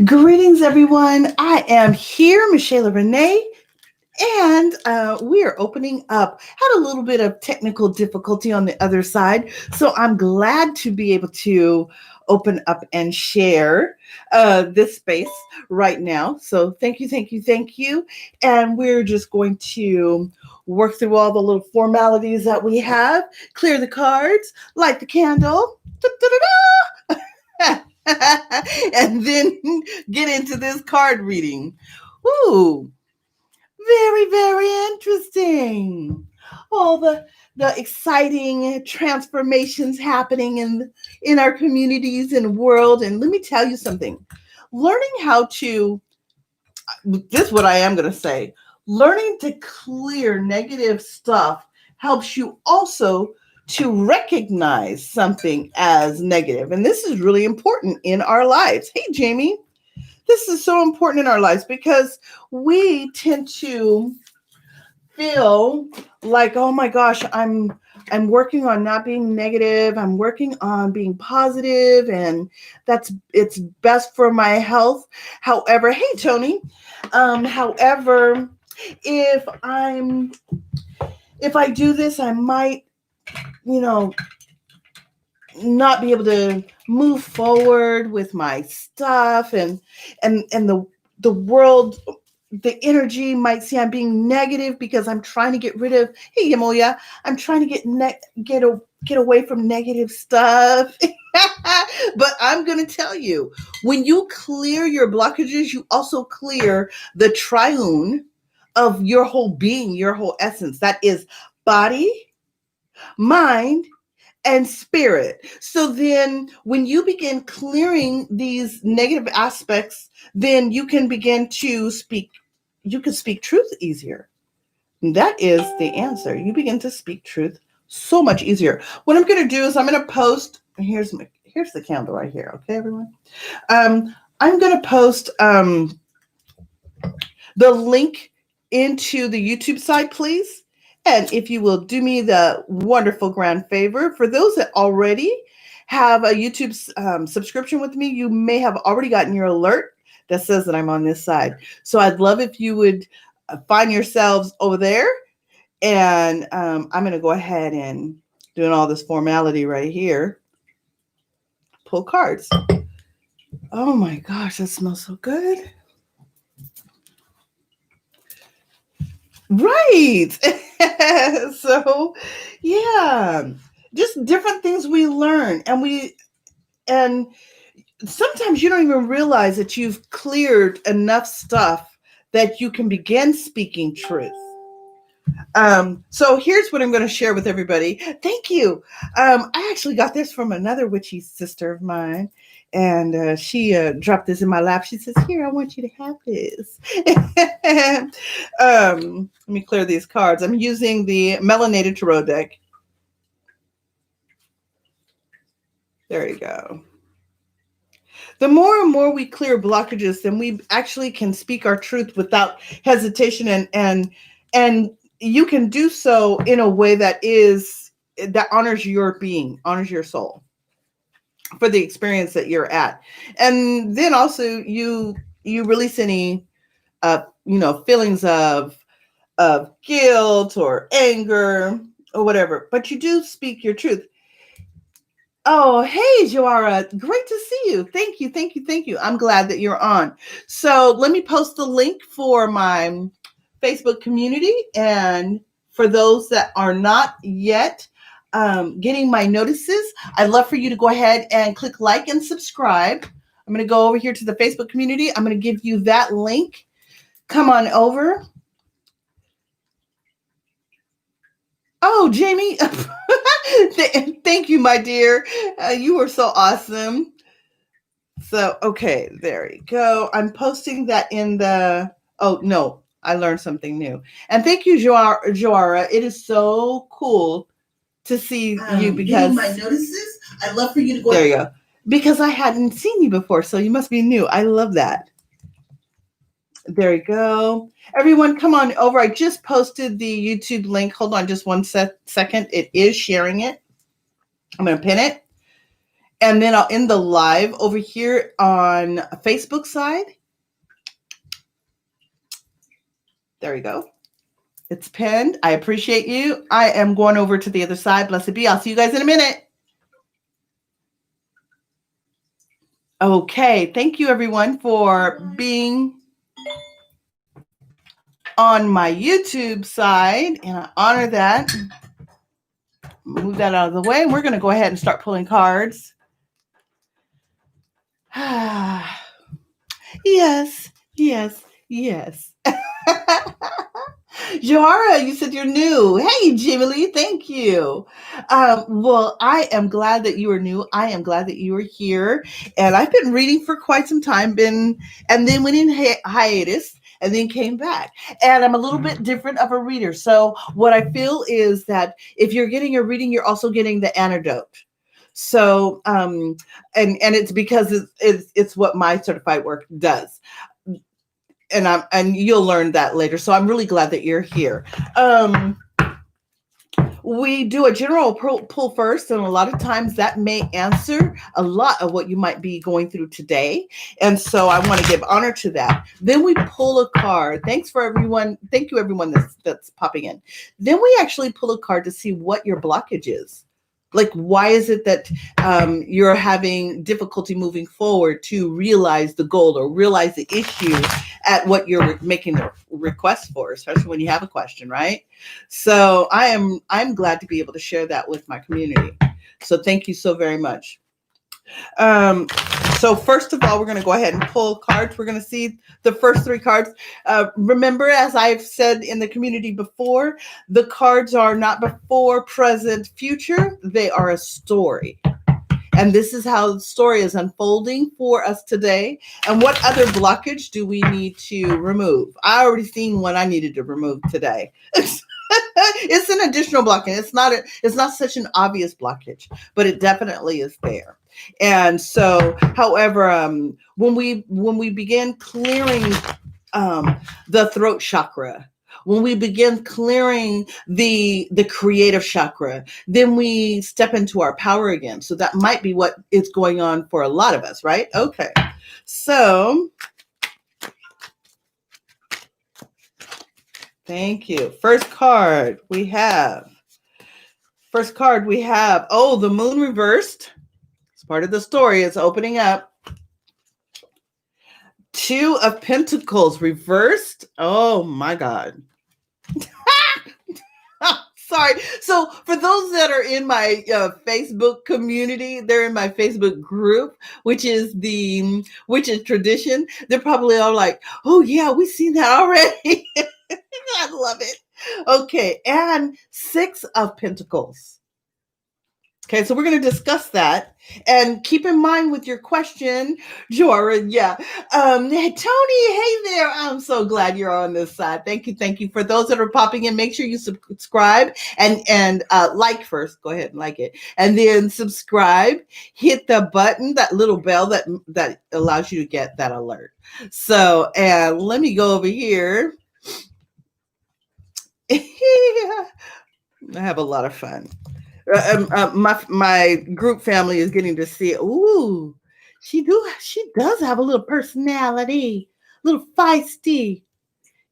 Greetings, everyone. I am here, Michaela Rena, and we are opening up. Had a little bit of technical difficulty on the other side, so I'm glad to be able to open up and share this space right now. So thank you, thank you, thank you. And we're just going to work through all the little formalities that we have, clear the cards, light the candle. And then get into this card reading. Ooh, very, very interesting. All the exciting transformations happening in our communities and world. And let me tell you something. Learning how to this is what I am going to say. Learning to clear negative stuff helps you also to recognize something as negative. And this is really important in our lives. Hey, Jamie, this is so important in our lives because we tend to feel like, oh my gosh, I'm working on not being negative. I'm working on being positive, and it's best for my health. However, hey Tony, however, if I'm if I do this, I might, you know, not be able to move forward with my stuff, and the world, the energy might see I'm being negative because I'm trying to get rid of, hey Yamoya, I'm trying to get away from negative stuff. But I'm going to tell you, when you clear your blockages, you also clear the triune of your whole being, your whole essence. That is body, mind, and spirit. So then when you begin clearing these negative aspects, then you can begin to speak, you can speak truth easier. That is the answer. You begin to speak truth so much easier. What I'm going to do is I'm going to post, here's the candle right here. Okay, everyone. I'm going to post the link into the YouTube side, please. And if you will do me the wonderful grand favor, for those that already have a YouTube subscription with me, you may have already gotten your alert that says that I'm on this side. So I'd love if you would find yourselves over there. And I'm going to go ahead and doing all this formality right here. Pull cards. Oh my gosh, that smells so good. Right. So, yeah, just different things we learn, and sometimes you don't even realize that you've cleared enough stuff that you can begin speaking truth. So here's what I'm going to share with everybody. Thank you. I actually got this from another witchy sister of mine, and she dropped this in my lap. She says, "Here, I want you to have this." Let me clear these cards. I'm using the melanated tarot deck. There you go. The more and more we clear blockages, then we actually can speak our truth without hesitation, and you can do so in a way that honors your being, honors your soul for the experience that you're at. And then also you release any feelings of guilt or anger or whatever, but you do speak your truth. Oh, hey, Joara. Great to see you. Thank you. Thank you. Thank you. I'm glad that you're on. So let me post the link for my Facebook community. And for those that are not yet getting my notices, I'd love for you to go ahead and click like and subscribe. I'm going to go over here to the Facebook community. I'm going to give you that link. Come on over. Oh, Jamie. Thank you, my dear. You were so awesome. So, okay, there you go. I'm posting that in the, oh, no, I learned something new. And thank you, Joara. It is so cool to see you because my notices. I'd love for you to go. There you go. Because I hadn't seen you before, so you must be new. I love that. There you go. Everyone, come on over. I just posted the YouTube link. Hold on just one second. It is sharing it. I'm going to pin it. And then I'll end the live over here on Facebook side. There we go. It's pinned. I appreciate you. I am going over to the other side. Blessed be. I'll see you guys in a minute. Okay. Thank you, everyone, for being on my YouTube side. And I honor that. Move that out of the way. We're going to go ahead and start pulling cards. Yes, yes, yes. Joara, you said you're new. Hey, Jimmy Lee, thank you. Well, I am glad that you are new. I am glad that you are here. And I've been reading for quite some time, and then went in hiatus and then came back. And I'm a little bit different of a reader. So what I feel is that if you're getting a reading, you're also getting the antidote. So, and it's because it's what my certified work does. And you'll learn that later. So I'm really glad that you're here. We do a general pull first, and a lot of times that may answer a lot of what you might be going through today. And so I want to give honor to that. Then we pull a card. Thanks for everyone. Thank you, everyone that's popping in. Then we actually pull a card to see what your blockage is. Like, why is it that you're having difficulty moving forward to realize the goal or realize the issue at what you're making the request for, especially when you have a question, right? So I'm glad to be able to share that with my community. So thank you so very much. So first of all, we're going to go ahead and pull cards. We're going to see the first three cards. Remember, as I've said in the community before, the cards are not before, present, future. They are a story. And this is how the story is unfolding for us today. And what other blockage do we need to remove? I already seen one I needed to remove today. It's an additional blockage. It's not such an obvious blockage, but it definitely is there. And so, however, when we begin clearing the throat chakra, when we begin clearing the creative chakra, then we step into our power again. So that might be what is going on for a lot of us, right? Okay. So thank you. First card we have. Oh, the moon reversed. It's part of the story. It's opening up. Two of Pentacles reversed. Oh my God. Sorry. So for those that are in my Facebook community, they're in my Facebook group, which is tradition. They're probably all like, "Oh yeah, we've seen that already." I love it. Okay, and Six of Pentacles. Okay, so we're going to discuss that, and keep in mind with your question, Jora. Yeah, hey, Tony, hey there. I'm so glad you're on this side. Thank you. For those that are popping in, make sure you subscribe and like first. Go ahead and like it, and then subscribe. Hit the button, that little bell that allows you to get that alert. So, and let me go over here. I have a lot of fun. My group family is getting to see it. Ooh, she does have a little personality, a little feisty.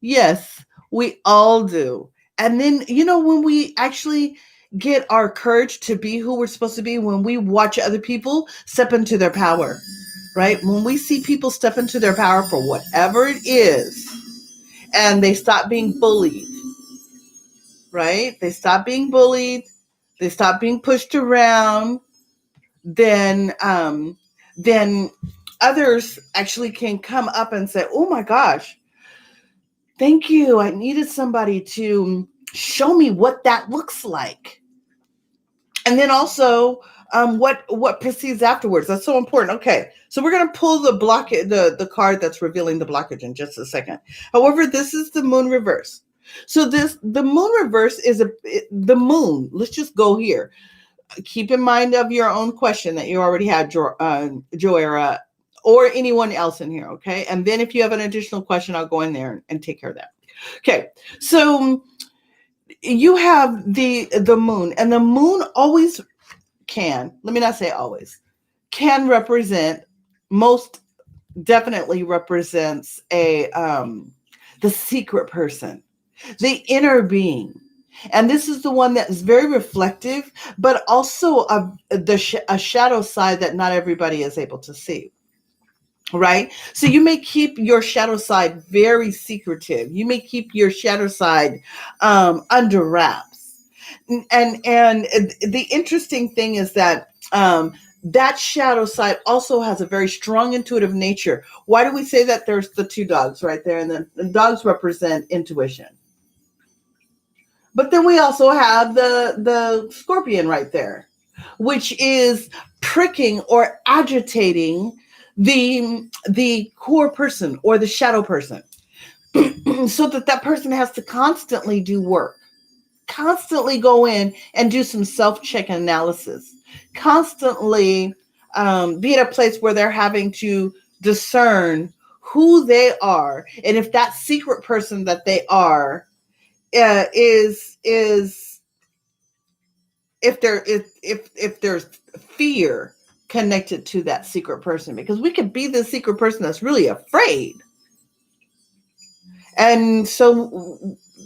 Yes, we all do. And then, when we actually get our courage to be who we're supposed to be, when we watch other people step into their power, right? When we see people step into their power for whatever it is, and they stop being bullied, right? They stop being bullied. They stop being pushed around. Then others actually can come up and say, "Oh my gosh, thank you. I needed somebody to show me what that looks like." And then also what proceeds afterwards. That's so important. Okay, so we're going to pull the card that's revealing the blockage in just a second. However, this is the moon reverse. So the moon reverse is the moon. Let's just go here. Keep in mind of your own question that you already had, Joera, or anyone else in here, okay? And then if you have an additional question, I'll go in there and take care of that. Okay, so you have the moon, and the moon always can, let me not say always, can represent, most definitely represents the secret person, the inner being. And this is the one that is very reflective, but also a shadow side that not everybody is able to see. Right? So you may keep your shadow side very secretive. You may keep your shadow side under wraps. And the interesting thing is that that shadow side also has a very strong intuitive nature. Why do we say that? There's the two dogs right there, and the dogs represent intuition. But then we also have the scorpion right there, which is pricking or agitating the core person or the shadow person, so that that person has to constantly do work, constantly go in and do some self-check analysis, constantly be at a place where they're having to discern who they are, and if that secret person that they are is if there's fear connected to that secret person, because we could be the secret person that's really afraid. And so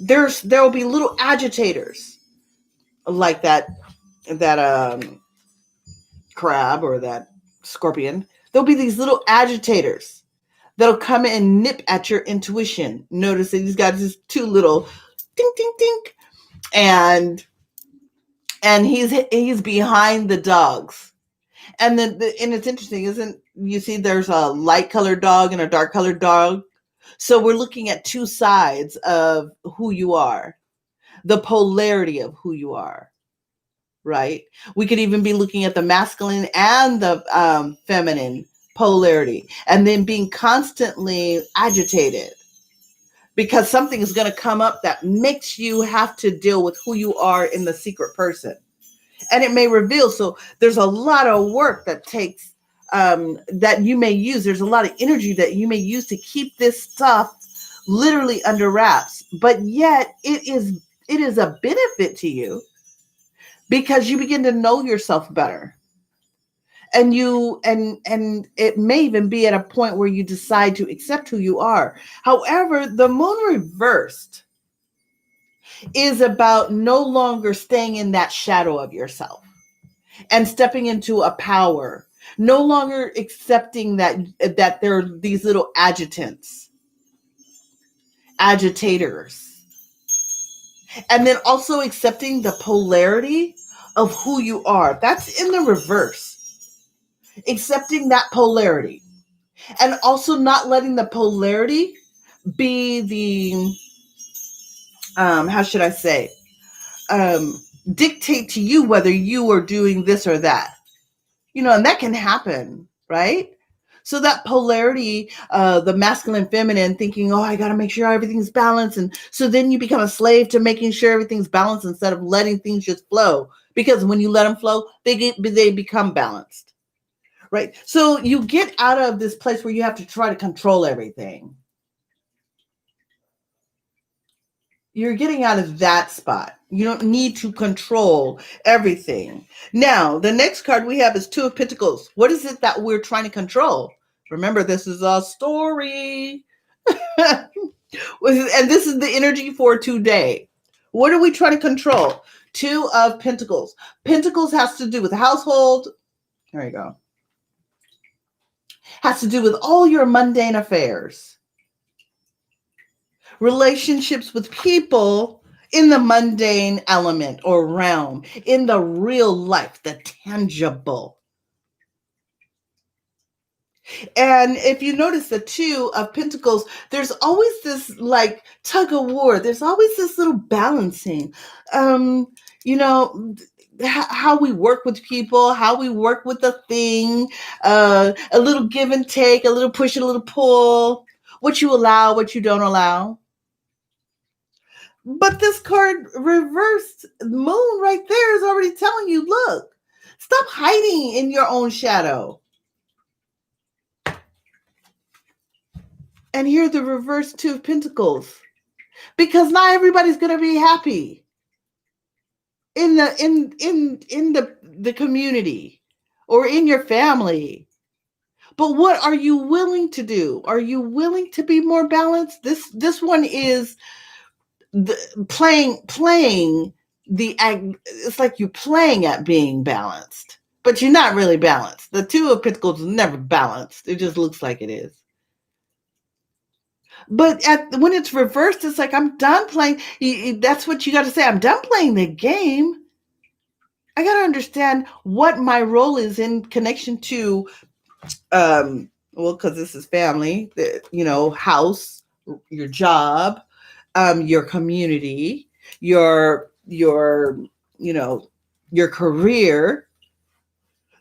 there will be little agitators like that crab or that scorpion. There'll be these little agitators that'll come and nip at your intuition. Notice that he's got his two little ding ding ding, and he's behind the dogs. And then and it's interesting, isn't, you see there's a light colored dog and a dark colored dog. So we're looking at two sides of who you are, the polarity of who you are, right? We could even be looking at the masculine and the feminine polarity, and then being constantly agitated because something is going to come up that makes you have to deal with who you are in the secret person. And it may reveal. So there's a lot of work that takes that you may use. There's a lot of energy that you may use to keep this stuff literally under wraps. But yet it is a benefit to you because you begin to know yourself better. And and it may even be at a point where you decide to accept who you are. However, the moon reversed is about no longer staying in that shadow of yourself and stepping into a power, no longer accepting that there are these little agitators, and then also accepting the polarity of who you are. That's in the reverse. Accepting that polarity, and also not letting the polarity be the how should I say, dictate to you whether you are doing this or that. And that can happen, right? So that polarity, the masculine, feminine, thinking, oh, I got to make sure everything's balanced. And so then you become a slave to making sure everything's balanced instead of letting things just flow. Because when you let them flow, they become balanced, right? So you get out of this place where you have to try to control everything. You're getting out of that spot. You don't need to control everything. Now, the next card we have is Two of Pentacles. What is it that we're trying to control? Remember, this is a story. And this is the energy for today. What are we trying to control? Two of Pentacles. Pentacles has to do with household. There you go. Has to do with all your mundane affairs. Relationships with people in the mundane element or realm, in the real life, the tangible. And if you notice the Two of Pentacles, there's always this like tug of war. There's always this little balancing. You know, how we work with people, how we work with a thing, a little give and take, a little push, a little pull, what you allow, what you don't allow. But this card reversed moon right there is already telling you, look, stop hiding in your own shadow. And here the reverse Two of Pentacles. Because not everybody's gonna be happy in the community or in your family. But what are you willing to do? Are you willing to be more balanced? This one is playing it's like you're playing at being balanced, but you're not really balanced. The Two of Pentacles is never balanced. It just looks like it is. But when it's reversed, it's like, I'm done playing. That's what you got to say. I'm done playing the game. I got to understand what my role is in connection to, well, because this is family, house, your job, your community, your career.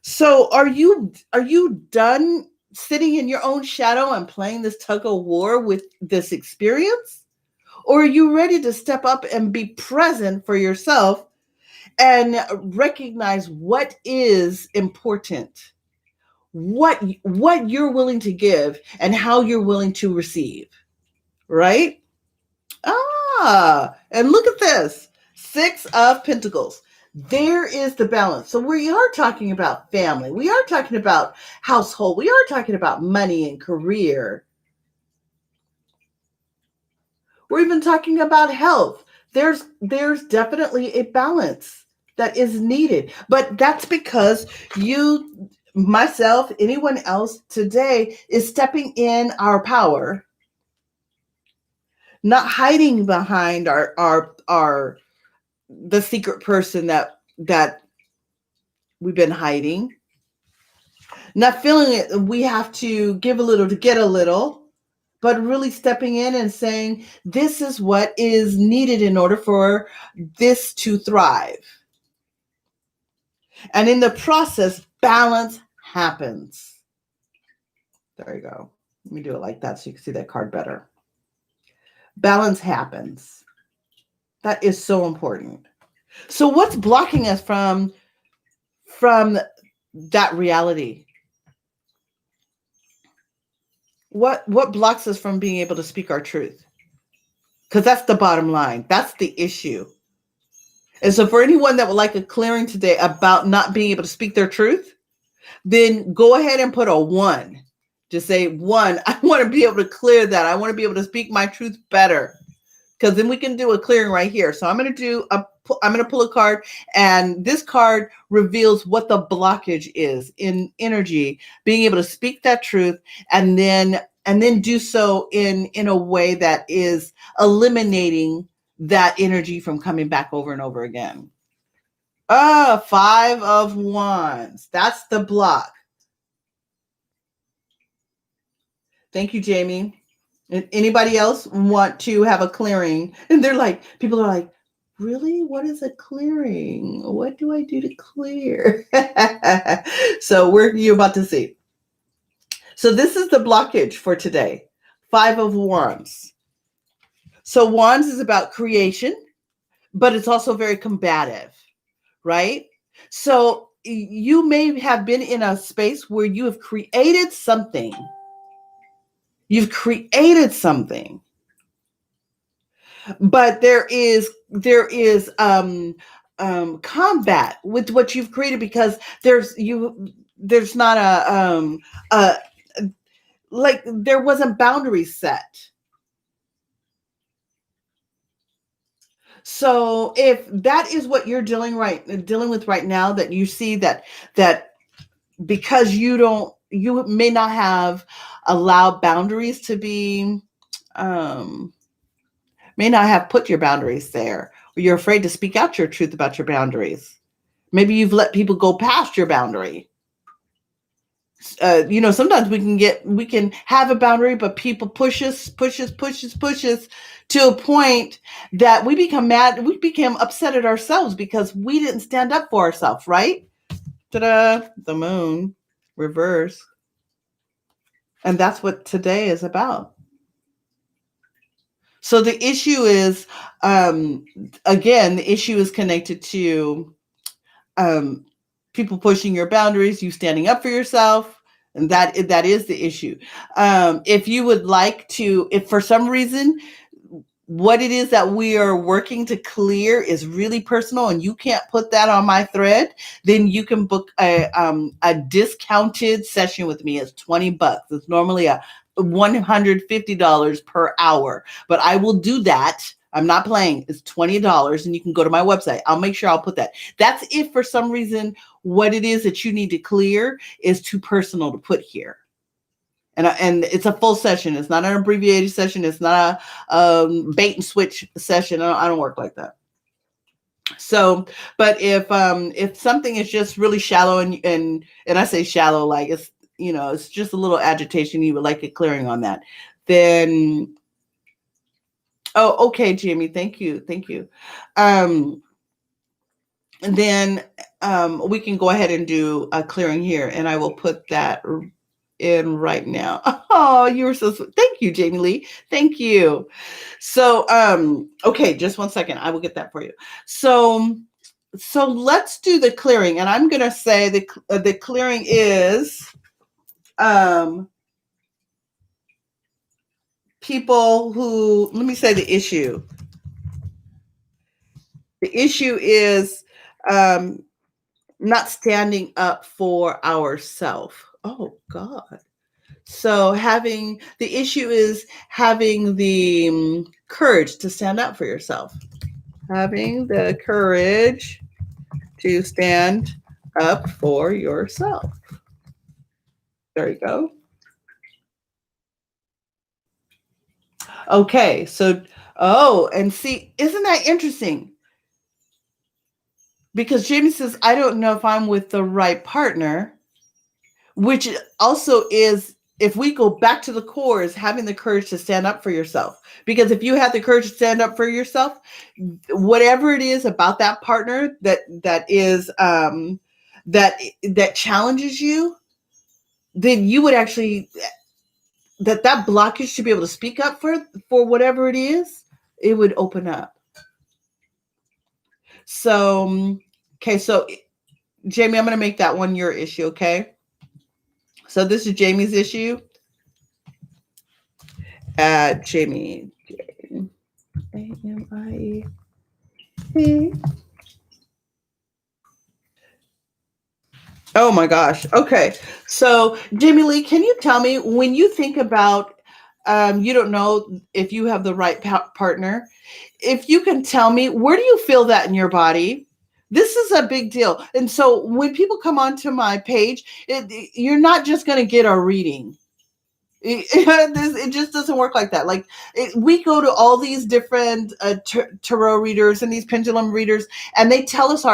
So are you done sitting in your own shadow and playing this tug of war with this experience? Or are you ready to step up and be present for yourself and recognize what is important, what you're willing to give and how you're willing to receive, right? And look at this. Six of Pentacles. There is the balance. So we are talking about family. We are talking about household. We are talking about money and career. We're even talking about health. There's definitely a balance that is needed. But that's because you, myself, anyone else today is stepping in our power, not hiding behind our the secret person that we've been hiding, not feeling it. We have to give a little to get a little, but really stepping in and saying, this is what is needed in order for this to thrive. And in the process, balance happens. There you go. Let me do it like that so you can see that card better. Balance happens. That is so important. So what's blocking us from that reality? What blocks us from being able to speak our truth? Because that's the bottom line. That's the issue. And so for anyone that would like a clearing today about not being able to speak their truth, then go ahead and put a 1. Just say 1. I want to be able to clear that. I want to be able to speak my truth better. Because then we can do a clearing right here. So I'm going to pull a card, and this card reveals what the blockage is in energy, being able to speak that truth and then do so in a way that is eliminating that energy from coming back over and over again. 5 of Wands. That's the block. Thank you, Jamie. And anybody else want to have a clearing? And people are like, really? What is a clearing? What do I do to clear? So you're about to see. So this is the blockage for today. 5 of Wands. So Wands is about creation, but it's also very combative, right? So you may have been in a space where you have created something. You've created something. But there is combat with what you've created, because there's not like there wasn't boundaries set. So if that is what you're dealing with right now, that you see that because you may not have allowed boundaries to be, may not have put your boundaries there, or you're afraid to speak out your truth about your boundaries. Maybe you've let people go past your boundary. Sometimes we can have a boundary, but people push us to a point that we become mad. We become upset at ourselves because we didn't stand up for ourselves, right? Ta-da! The Moon reverse. And that's what today is about. So the issue is, again, the issue is connected to people pushing your boundaries, you standing up for yourself, and that is the issue. If you would like to, if for some reason what it is that we are working to clear is really personal and you can't put that on my thread, then you can book a discounted session with me. It's $20. It's normally a $150 per hour, but I will do that. I'm not playing. It's $20 and you can go to my website. I'll make sure I'll put that. That's if for some reason what it is that you need to clear is too personal to put here. And it's a full session. It's not an abbreviated session. It's not a bait and switch session. I don't work like that. So, but if something is just really shallow and I say shallow, like it's, you know, it's just a little agitation, you would like a clearing on that, then oh, okay, Jamie, thank you, thank you. Um, and then we can go ahead and do a clearing here, and I will put that in right now. Oh, you were so sweet. Thank you, Jamie Lee. Thank you. So, okay, just one second. I will get that for you. So let's do the clearing, and I'm gonna say the clearing is um people who. Let me say the issue. The issue is um not standing up for ourselves. Oh God. So having the issue is having the courage to stand up for yourself. Having the courage to stand up for yourself. There you go. Okay, so oh, and see, isn't that interesting? Because Jamie says, I don't know if I'm with the right partner, which also is, if we go back to the core, is having the courage to stand up for yourself. Because if you have the courage to stand up for yourself, whatever it is about that partner that is that challenges you, then you would actually that blockage to be able to speak up for whatever it is, it would open up. So okay, so Jamie, I'm going to make that one your issue. Okay, so this is Jamie's issue. Jamie, AMIE. Oh my gosh. Okay. So, Jamie Lee, can you tell me when you think about, you don't know if you have the right partner, if you can tell me, where do you feel that in your body? This is a big deal. And so when people come onto my page, you're not just going to get a reading. It just doesn't work like that. Like we go to all these different tarot readers and these pendulum readers, and they tell us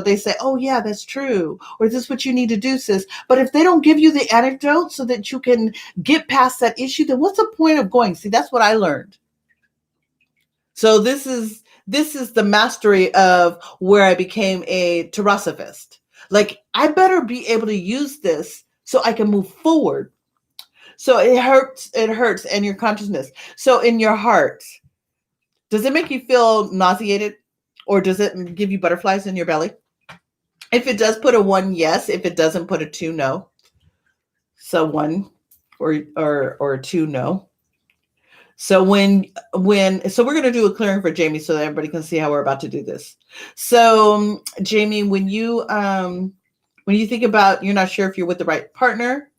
they say, "Oh yeah, that's true," or "This is what you need to do, sis." But if they don't give you the anecdote so that you can get past that issue, then what's the point of going? See, that's what I learned. So this is the mastery of where I became a terosophist. Like I better be able to use this so I can move forward. So it hurts in your consciousness. So in your heart, does it make you feel nauseated or does it give you butterflies in your belly? If it does, put a 1 yes. If it doesn't, put a 2 no. So 1 or 2 no. So so we're going to do a clearing for Jamie so that everybody can see how we're about to do this. So Jamie, when you think about you're not sure if you're with the right partner,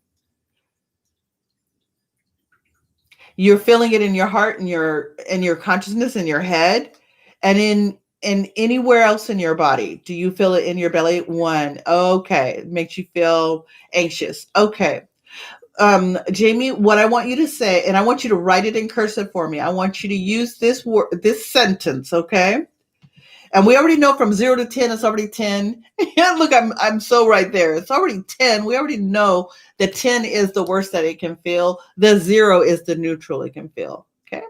you're feeling it in your heart and your consciousness in your head and in anywhere else in your body. Do you feel it in your belly? 1. Okay. It makes you feel anxious. Okay. Jamie, what I want you to say, and I want you to write it in cursive for me. I want you to use this sentence. Okay. And we already know from 0 to 10, it's already 10. Yeah, look, I'm so right there. It's already 10. We already know that 10 is the worst that it can feel. The 0 is the neutral it can feel. Okay.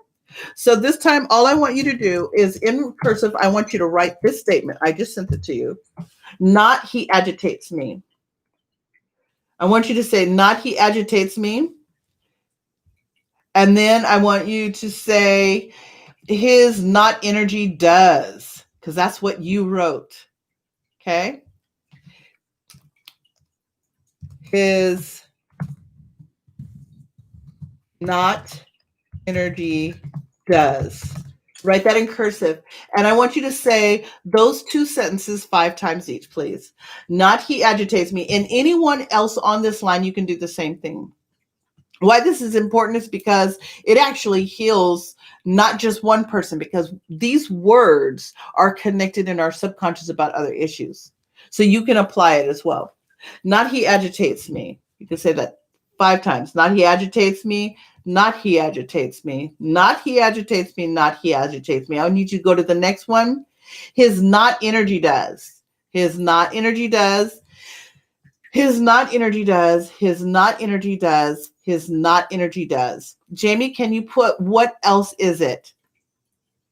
So this time, all I want you to do is in cursive, I want you to write this statement. I just sent it to you. Not he agitates me. I want you to say, not he agitates me. And then I want you to say, his not energy does, because that's what you wrote. Okay. His not energy does. Write that in cursive. And I want you to say those two sentences 5 times each, please. Not he agitates me. And anyone else on this line, you can do the same thing. Why this is important is because it actually heals not just one person, because these words are connected in our subconscious about other issues. So you can apply it as well. Not he agitates me. You can say that 5 times. Not he agitates me. Not he agitates me. Not he agitates me. Not he agitates me. I need you to go to the next one. His not energy does. His not energy does. His not energy does. His not energy does. His not energy does. Jamie, can you put what else is it?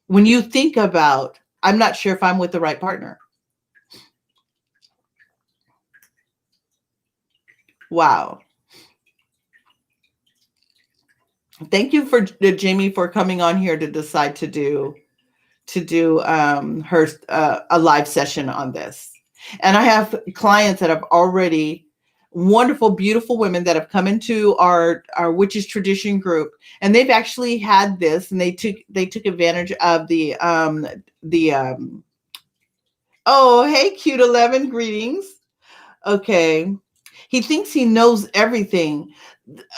When you think about, I'm not sure if I'm with the right partner. Wow. Thank you for Jamie for coming on here to decide to do her a live session on this. And I have clients that have already wonderful, beautiful women that have come into our witches tradition group, and they've actually had this, and they took advantage of the oh, hey, cute 11, greetings. Okay, he thinks he knows everything.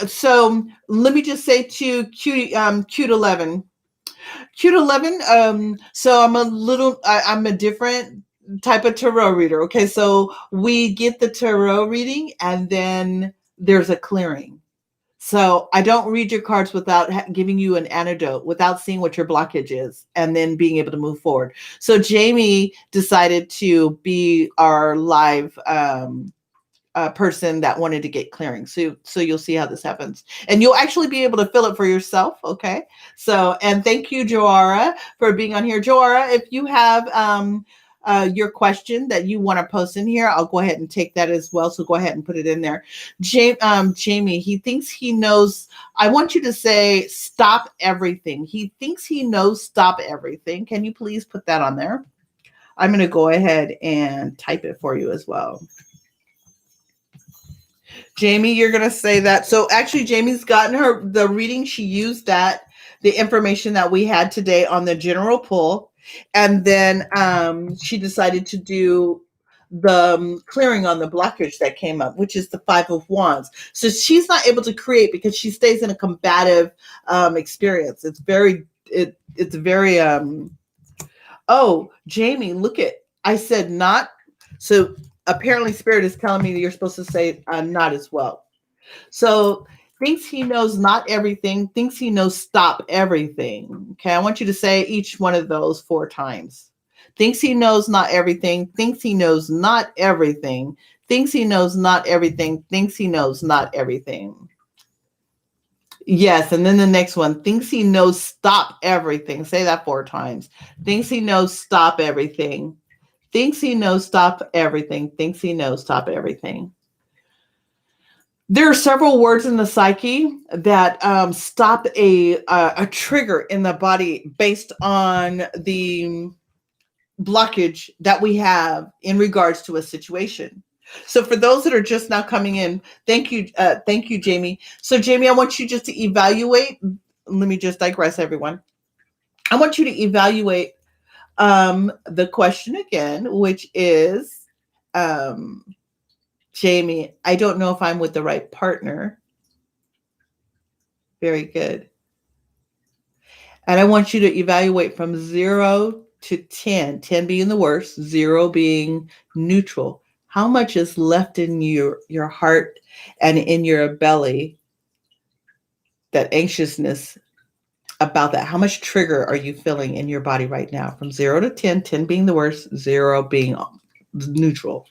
So let me just say to cute 11. Cute 11. So I'm a different type of tarot reader. Okay. So we get the tarot reading and then there's a clearing. So I don't read your cards without giving you an antidote, without seeing what your blockage is, and then being able to move forward. So Jamie decided to be our live person that wanted to get clearing. So you'll see how this happens, and you'll actually be able to fill it for yourself. Okay. So, and thank you, Joara, for being on here. Joara, if you have your question that you want to post in here, I'll go ahead and take that as well. So go ahead and put it in there. Jamie, he thinks he knows. I want you to say stop everything. He thinks he knows stop everything. Can you please put that on there? I'm going to go ahead and type it for you as well. Jamie, you're going to say that. So actually, Jamie's gotten the reading. She used the information that we had today on the general pull. And then she decided to do the clearing on the blockage that came up, which is the 5 of Wands. So she's not able to create because she stays in a combative experience. It's very, oh, Jamie, look I said not. So apparently Spirit is telling me that you're supposed to say not as well. So thinks he knows not everything, thinks he knows stop everything. Okay, I want you to say each one of those 4 times. Thinks he knows not everything, thinks he knows not everything, thinks he knows not everything, thinks he knows not everything. Yes, and then the next one, thinks he knows stop everything. Say that 4 times. Thinks he knows stop everything. Thinks he knows stop everything. Thinks he knows stop everything. There are several words in the psyche that stop a trigger in the body based on the blockage that we have in regards to a situation. So for those that are just now coming in, thank you, Jamie. So Jamie, I want you just to evaluate. Let me just digress, everyone. I want you to evaluate the question again, which is, Jamie, I don't know if I'm with the right partner. Very good. And I want you to evaluate from 0 to 10, 10 being the worst, 0 being neutral. How much is left in your heart and in your belly, that anxiousness about that? How much trigger are you feeling in your body right now? From 0 to 10, 10 being the worst, 0 being neutral.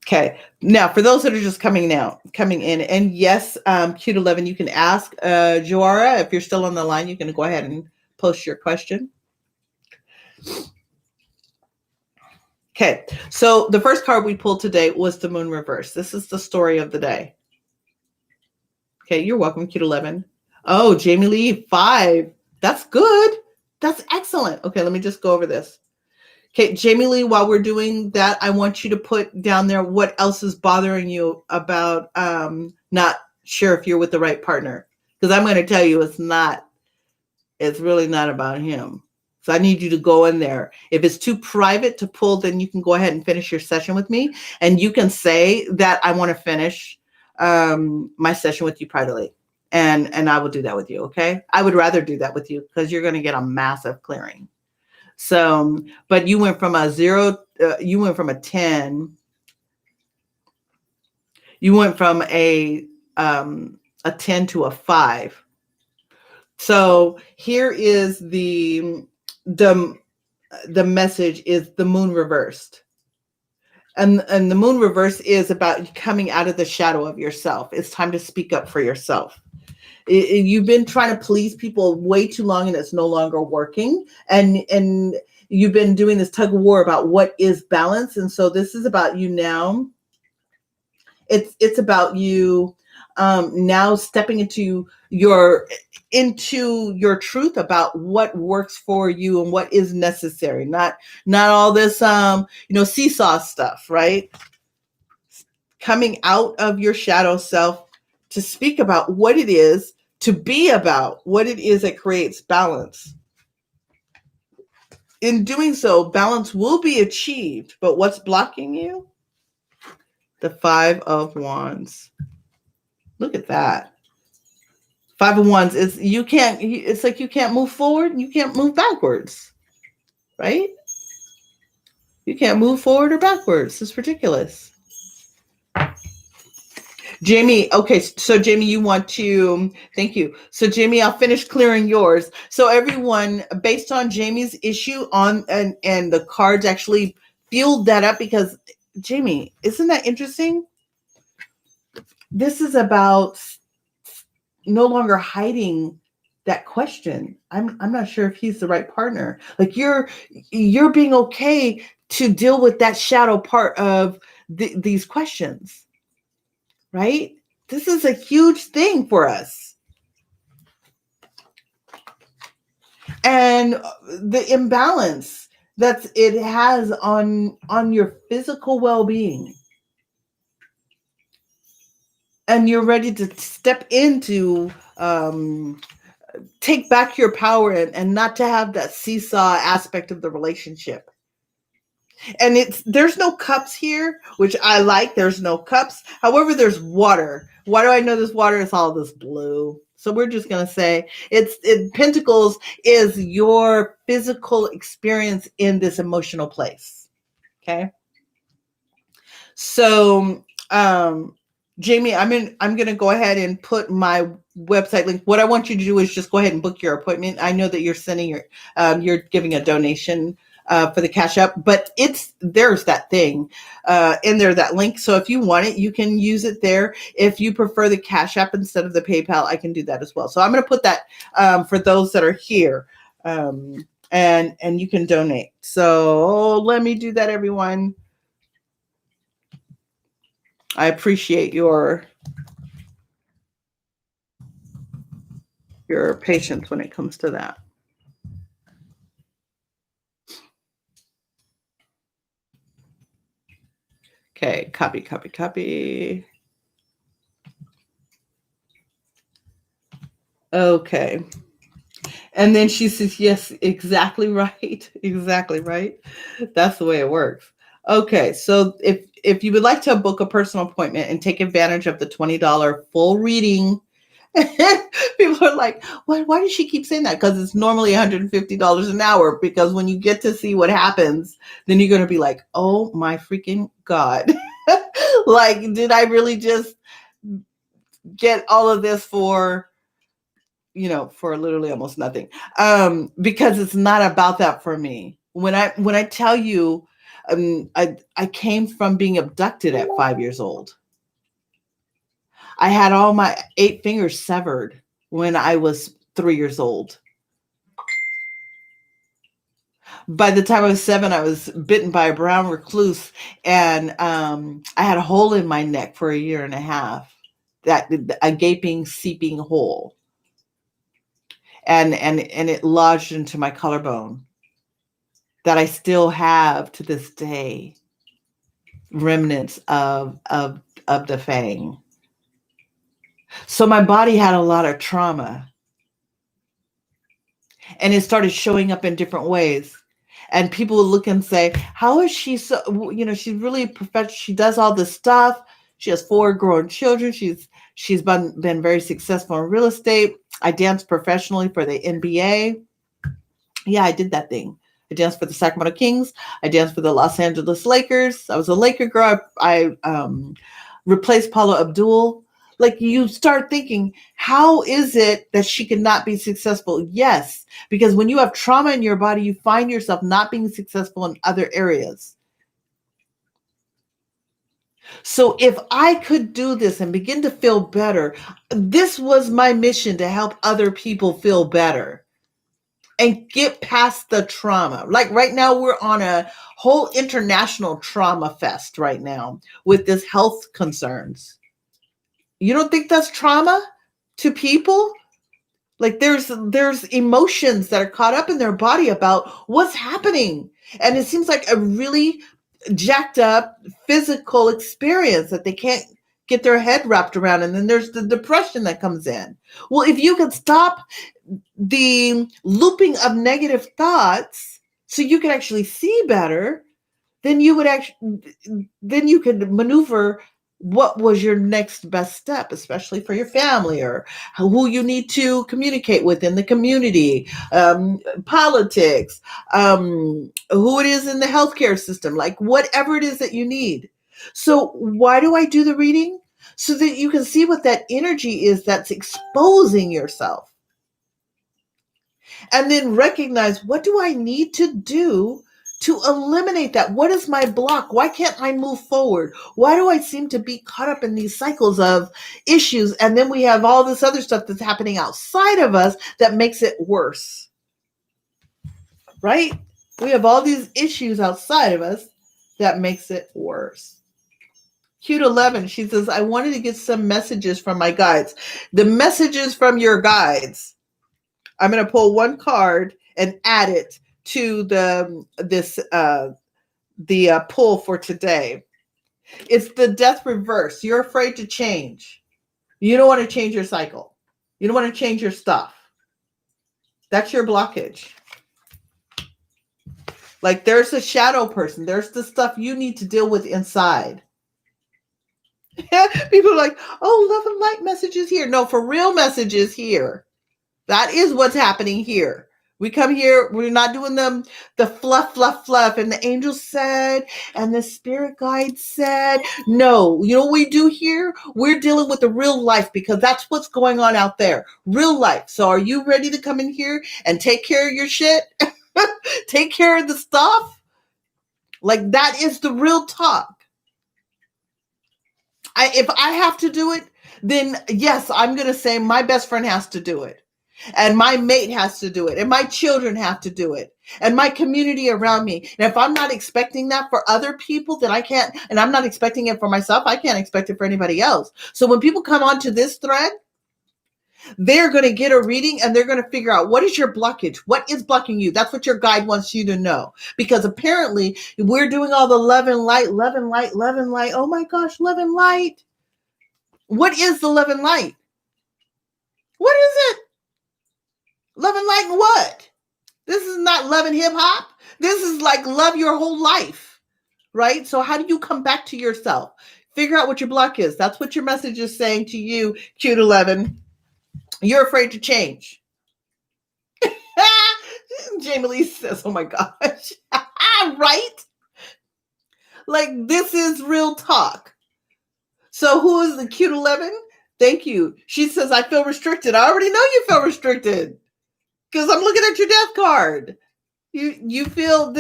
Okay. Now, for those that are just coming in, and yes, Cute 11, you can ask Joara, if you're still on the line, you can go ahead and post your question. Okay. So the first card we pulled today was the Moon Reverse. This is the story of the day. Okay. You're welcome, Cute 11. Oh, Jamie Lee, 5. That's good. That's excellent. Okay. Let me just go over this. Okay, Jamie Lee, while we're doing that, I want you to put down there what else is bothering you about not sure if you're with the right partner. Because I'm going to tell you it's not It's really not about him. So I need you to go in there. If it's too private to pull, then you can go ahead and finish your session with me. And you can say that I want to finish my session with you privately. And I will do that with you. Okay. I would rather do that with you because you're going to get a massive clearing. So, but you went from a 0, you went from a 10, you went from a 10 to a 5. So here is the the message is the moon reversed. And the moon reverse is about coming out of the shadow of yourself. It's time to speak up for yourself. You've been trying to please people way too long and it's no longer working. And you've been doing this tug of war about what is balance. And so this is about you now. It's about you now stepping into your truth about what works for you and what is necessary. Not all this seesaw stuff, right? Coming out of your shadow self to speak about what it is, to be about what it is that creates balance. In doing so, balance will be achieved, but what's blocking you? The 5 of Wands. Look at that. 5 of Wands is it's like you can't move forward, you can't move backwards, right? You can't move forward or backwards. It's ridiculous. Jamie, okay, so Jamie, you want to, thank you. So Jamie, I'll finish clearing yours. So everyone, based on Jamie's issue and the cards actually fueled that up because Jamie, isn't that interesting? This is about no longer hiding that question. I'm not sure if he's the right partner. Like you're being okay to deal with that shadow part of these questions, right? This is a huge thing for us. And the imbalance that it has on your physical well-being. And you're ready to step into take back your power and not to have that seesaw aspect of the relationship. And there's no cups here, which I like. There's no cups. However, there's water. Why do I know this water is all this blue? So we're just going to say Pentacles is your physical experience in this emotional place. Okay. So, Jamie, I'm going to go ahead and put my website link. What I want you to do is just go ahead and book your appointment. I know that you're sending you're giving a donation for the Cash App, but there's that thing in there, that link. So if you want it, you can use it there. If you prefer the Cash App instead of the PayPal, I can do that as well. So I'm going to put that for those that are here, and you can donate. So let me do that, everyone. I appreciate your patience when it comes to that. Okay, copy. Okay. And then she says, yes, exactly right. Exactly right. That's the way it works. Okay, so if you would like to book a personal appointment and take advantage of the $20 full reading, people are like, why does she keep saying that? Because it's normally $150 an hour. Because when you get to see what happens, then you're going to be like, oh my freaking God. Like, did I really just get all of this for literally almost nothing? Because it's not about that for me. When I tell you, I came from being abducted at 5 years old. I had all my 8 fingers severed when I was 3 years old. By the time I was 7, I was bitten by a brown recluse, and I had a hole in my neck for a year and a half, a gaping, seeping hole, and it lodged into my collarbone that I still have to this day, remnants of the fang. So my body had a lot of trauma. and it started showing up in different ways. And people would look and say, how is she so, she's really professional. She does all this stuff. She has four grown children. She's been very successful in real estate. I danced professionally for the NBA. Yeah, I did that thing. I danced for the Sacramento Kings. I danced for the Los Angeles Lakers. I was a Laker girl. I replaced Paula Abdul. Like, you start thinking, how is it that she could not be successful? Yes, because when you have trauma in your body, you find yourself not being successful in other areas. So if I could do this and begin to feel better, this was my mission, to help other people feel better and get past the trauma. Like right now, we're on a whole international trauma fest right now with this health concerns. You don't think that's trauma to people? Like there's emotions that are caught up in their body about what's happening. And it seems like a really jacked up physical experience that they can't get their head wrapped around. And then there's the depression that comes in. Well, if you could stop the looping of negative thoughts so you can actually see better, then you could maneuver what was your next best step, especially for your family or who you need to communicate with in the community, politics, who it is in the healthcare system, like whatever it is that you need. So why do I do the reading? So that you can see what that energy is that's exposing yourself, and then recognize, what do I need to do to eliminate that? What is my block? Why can't I move forward? Why do I seem to be caught up in these cycles of issues? And then we have all this other stuff that's happening outside of us that makes it worse, right? We have all these issues outside of us that makes it worse. Cute 11, she says, I wanted to get some messages from my guides. The messages from your guides, I'm going to pull one card and add it to the pull for today. It's the death reverse. You're afraid to change. You don't want to change your cycle. You don't want to change your stuff. That's your blockage. Like, there's a shadow person. There's the stuff you need to deal with inside. People are like, oh, love and light messages here. No, for real messages here. That is what's happening here. We come here, we're not doing the fluff, and the angel said, and the spirit guide said. No, you know what we do here? We're dealing with the real life, because that's what's going on out there. Real life. So are you ready to come in here and take care of your shit? Take care of the stuff? Like, that is the real talk. If I have to do it, then yes, I'm going to say my best friend has to do it. And my mate has to do it. And my children have to do it. And my community around me. And if I'm not expecting that for other people, then I can't. And I'm not expecting it for myself. I can't expect it for anybody else. So when people come onto this thread, they're going to get a reading and they're going to figure out, what is your blockage? What is blocking you? That's what your guide wants you to know. Because apparently we're doing all the love and light, love and light, love and light. Oh my gosh, love and light. What is the love and light? What is it? Love and light and what? This is not love and hip hop. This is like love your whole life, right? So how do you come back to yourself? Figure out what your block is. That's what your message is saying to you, Cute 11. You're afraid to change. Jamie Lee says, oh my gosh. Right? Like, this is real talk. So who is the Cute 11? Thank you. She says, I feel restricted. I already know you feel restricted, because I'm looking at your death card. You feel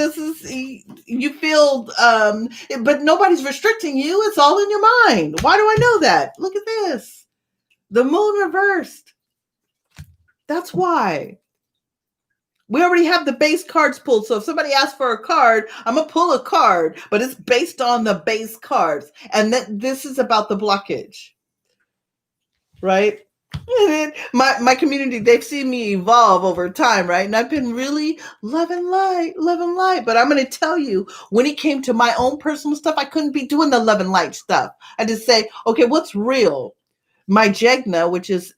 but nobody's restricting you. It's all in your mind. Why do I know that? Look at this. The moon reversed. That's why. We already have the base cards pulled. So if somebody asks for a card, I'm going to pull a card, but it's based on the base cards. And this is about the blockage. Right? And my community, they've seen me evolve over time, right? And I've been really love and light. But I'm going to tell you, when it came to my own personal stuff, I couldn't be doing the love and light stuff. I just say, okay, what's real? my Jegna, which is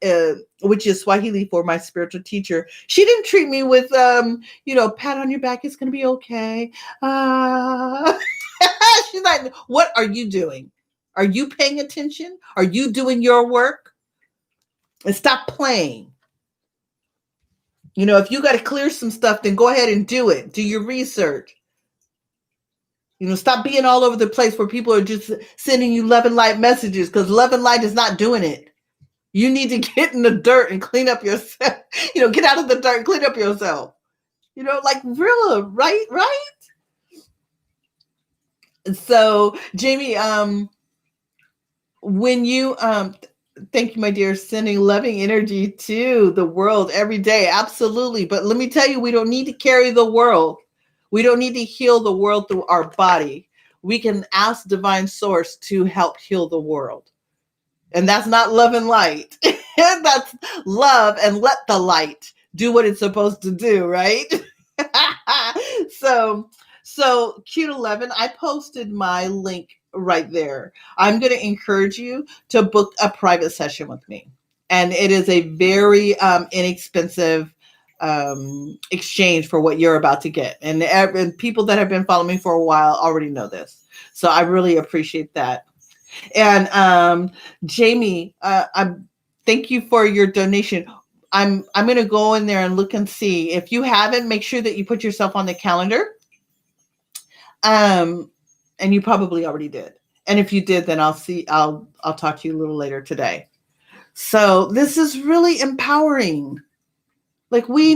Swahili for my spiritual teacher, she didn't treat me with pat on your back, it's gonna be okay. Uh, she's like, what are you doing? Are you paying attention? Are you doing your work? And stop playing. If you got to clear some stuff, then go ahead and do it. Do your research. Stop being all over the place where people are just sending you love and light messages, because love and light is not doing it. You need to get in the dirt and clean up yourself. Get out of the dirt and clean up yourself. Like real, right? Right? So, Jamie, when you thank you, my dear, sending loving energy to the world every day. Absolutely. But let me tell you, we don't need to carry the world. We don't need to heal the world through our body. We can ask divine source to help heal the world. And that's not love and light. That's love and let the light do what it's supposed to do, right? so Cute 11, I posted my link right there. I'm going to encourage you to book a private session with me. And it is a very inexpensive exchange for what you're about to get. And people that have been following me for a while already know this. So I really appreciate that. And Jamie, thank you for your donation. I'm going to go in there and look and see. If you haven't, make sure that you put yourself on the calendar. And you probably already did. And if you did, then I'll talk to you a little later today. So this is really empowering. Like we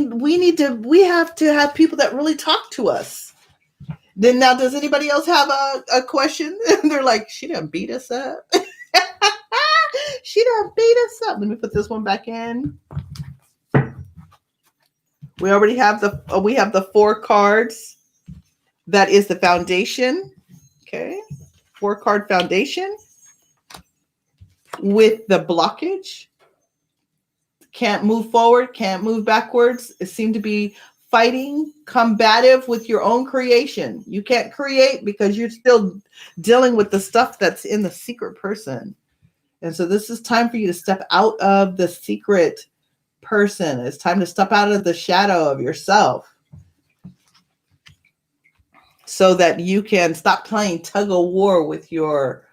have to have people that really talk to us. Then now, does anybody else have a question? They're like, she done beat us up. She done beat us up. Let me put this one back in. We already have the 4 cards. That is the foundation. Okay. 4-card foundation with the blockage. Can't move forward, can't move backwards. It seemed to be fighting, combative with your own creation. You can't create because you're still dealing with the stuff that's in the secret person. And so this is time for you to step out of the secret person. It's time to step out of the shadow of yourself so that you can stop playing tug of war with your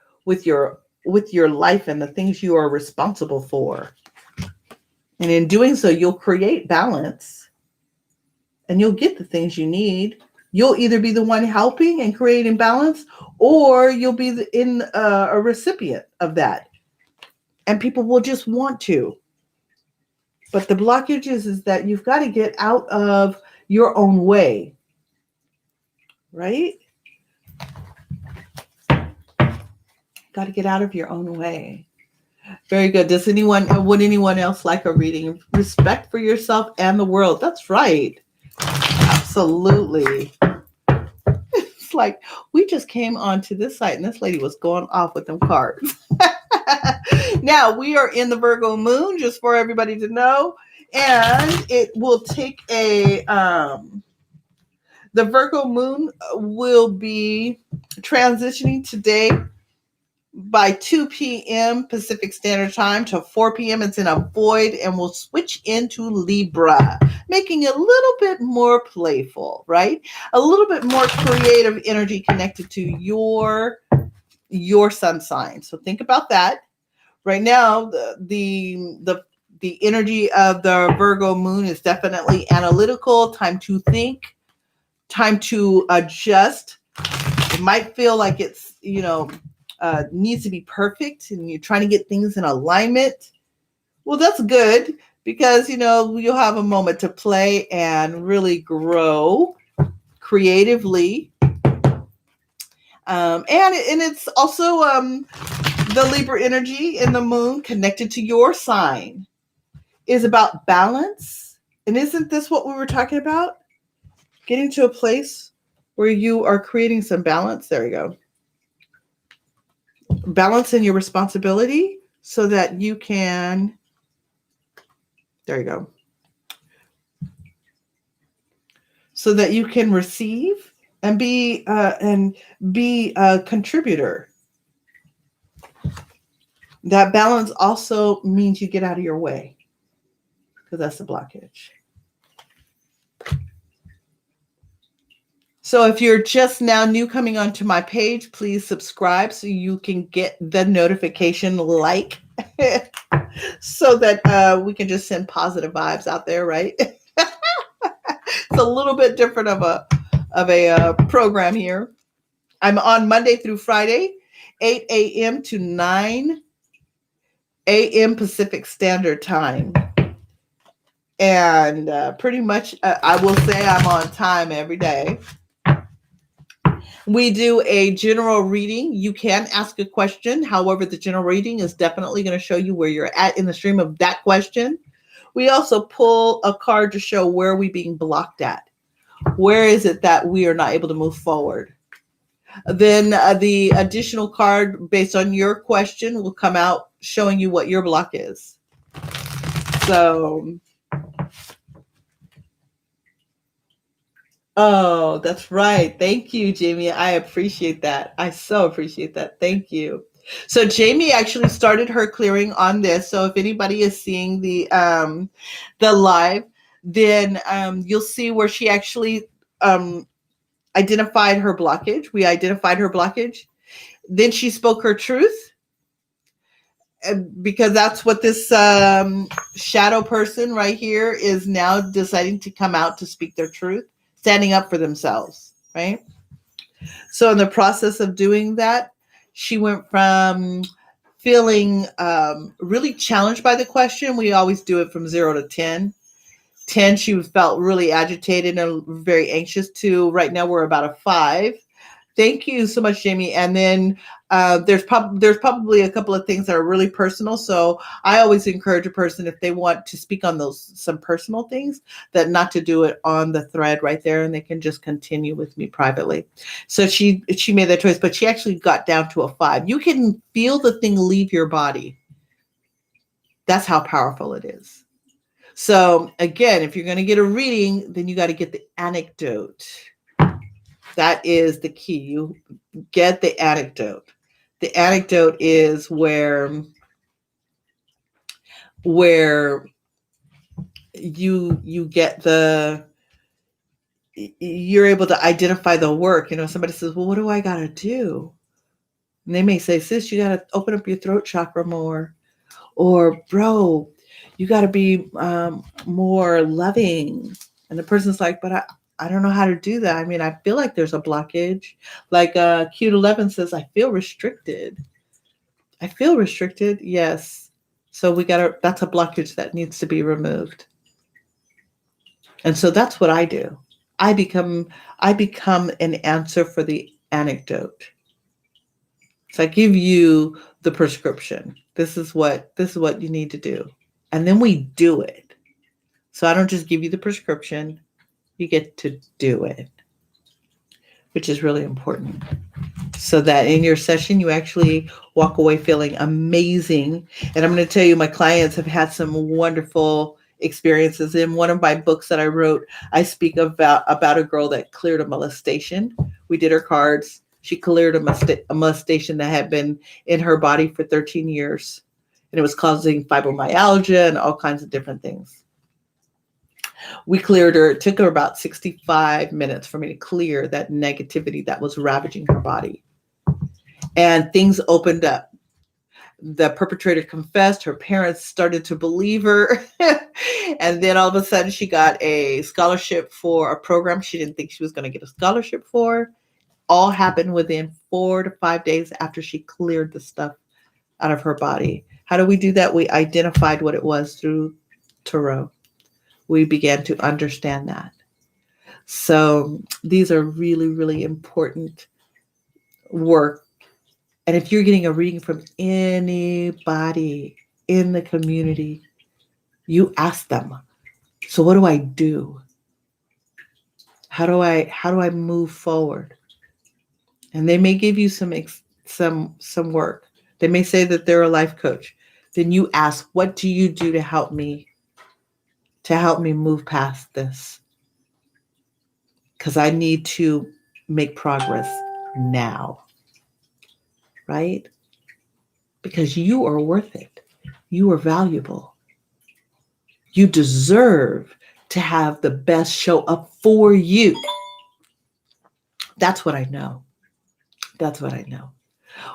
life and the things you are responsible for. And in doing so, you'll create balance and you'll get the things you need. You'll either be the one helping and creating balance, or you'll be a recipient of that. And people will just want to. But the blockage is that you've got to get out of your own way. Right? Got to get out of your own way. Very good. Would anyone else like a reading? Respect for yourself and the world. That's right. Absolutely. It's like we just came onto this site and this lady was going off with them cards. Now we are in the Virgo moon, just for everybody to know. And it will take the Virgo moon will be transitioning today by 2 p.m. Pacific Standard Time to 4 p.m. It's in a void and will switch into Libra, making it a little bit more playful, right? A little bit more creative energy connected to your sun sign. So think about that. Right now, the energy of the Virgo moon is definitely analytical, time to think, time to adjust. It might feel like it's, needs to be perfect and you're trying to get things in alignment. Well, that's good because, you'll have a moment to play and really grow creatively. And it's also the Libra energy in the moon connected to your sign is about balance. And isn't this what we were talking about? Getting to a place where you are creating some balance. There you go. Balance in your responsibility so that you can, there you go. So that you can receive and be a contributor. That balance also means you get out of your way because that's the blockage. So if you're just now new coming onto my page, please subscribe so you can get the notification like so that we can just send positive vibes out there, right? It's a little bit different of a program here. I'm on Monday through Friday, 8 a.m. to 9 a.m. Pacific Standard Time. And pretty much, I will say I'm on time every day. We do a general reading. You can ask a question. However, the general reading is definitely going to show you where you're at in the stream of that question. We also pull a card to show where we're being blocked at. Where is it that we are not able to move forward? Then the additional card based on your question will come out showing you what your block is. So, oh, that's right. Thank you, Jamie. I appreciate that. I so appreciate that. Thank you. So Jamie actually started her clearing on this. So if anybody is seeing the live, then you'll see where she actually identified her blockage. We identified her blockage. Then she spoke her truth, because that's what this shadow person right here is now deciding to come out to speak their truth, standing up for themselves, right? So in the process of doing that, she went from feeling really challenged by the question. We always do it from 0 to 10. 10, she felt really agitated and very anxious, to right now we're about a 5. Thank you so much, Jamie. And then there's probably a couple of things that are really personal. So I always encourage a person, if they want to speak on some personal things, that not to do it on the thread right there, and they can just continue with me privately. So she made that choice, but she actually got down to a 5. You can feel the thing leave your body. That's how powerful it is. So again, if you're going to get a reading, then you got to get the anecdote. That is the key. You get the anecdote. The anecdote is where you get you're able to identify the work. Somebody says, well, what do I got to do? And they may say, sis, you got to open up your throat chakra more. Or, bro, you got to be more loving. And the person's like, but I don't know how to do that. I mean, I feel like there's a blockage. Like Q11 says, I feel restricted. I feel restricted. Yes. So that's a blockage that needs to be removed. And so that's what I do. I become an answer for the anecdote. So I give you the prescription. This is what you need to do. And then we do it. So I don't just give you the prescription. You get to do it, which is really important. So that in your session, you actually walk away feeling amazing. And I'm going to tell you, my clients have had some wonderful experiences. In one of my books that I wrote, I speak about a girl that cleared a molestation. We did her cards. She cleared a molestation that had been in her body for 13 years. And it was causing fibromyalgia and all kinds of different things. We cleared her. It took her about 65 minutes for me to clear that negativity that was ravaging her body. And things opened up. The perpetrator confessed. Her parents started to believe her. And then all of a sudden, she got a scholarship for a program she didn't think she was going to get a scholarship for. All happened within 4 to 5 days after she cleared the stuff out of her body. How do we do that? We identified what it was through tarot. We began to understand that. So these are really, really important work. And if you're getting a reading from anybody in the community, you ask them, so what do I do? How do I move forward? And they may give you some work. They may say that they're a life coach. Then you ask, what do you do to help me move past this? Because I need to make progress now. Right? because you are worth it. You are valuable. You deserve to have the best show up for you. That's what I know. That's what I know.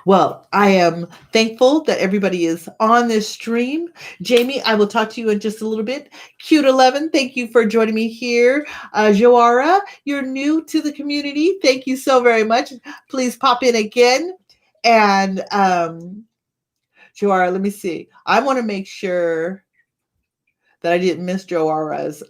Well, I am thankful that everybody is on this stream. Jamie, I will talk to you in just a little bit. Cute 11, thank you for joining me here. Joara, you're new to the community. Thank you so very much. Please pop in again. And Joara, let me see. I want to make sure that I didn't miss Joara's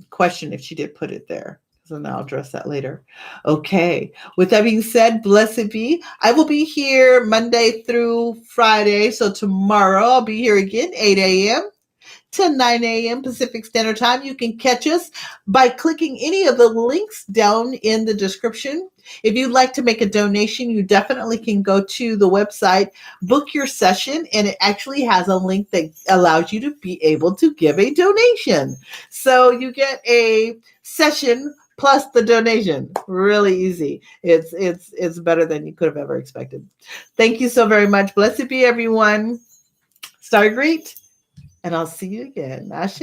question if she did put it there. So now I'll address that later. Okay. With that being said, blessed be. I will be here Monday through Friday. So tomorrow I'll be here again, 8 a.m. to 9 a.m. Pacific Standard Time. You can catch us by clicking any of the links down in the description. If you'd like to make a donation, you definitely can go to the website, book your session, and it actually has a link that allows you to be able to give a donation. So you get a session plus the donation. Really easy. It's better than you could have ever expected. Thank you so very much. Blessed be everyone. Star great. And I'll see you again. Ashe.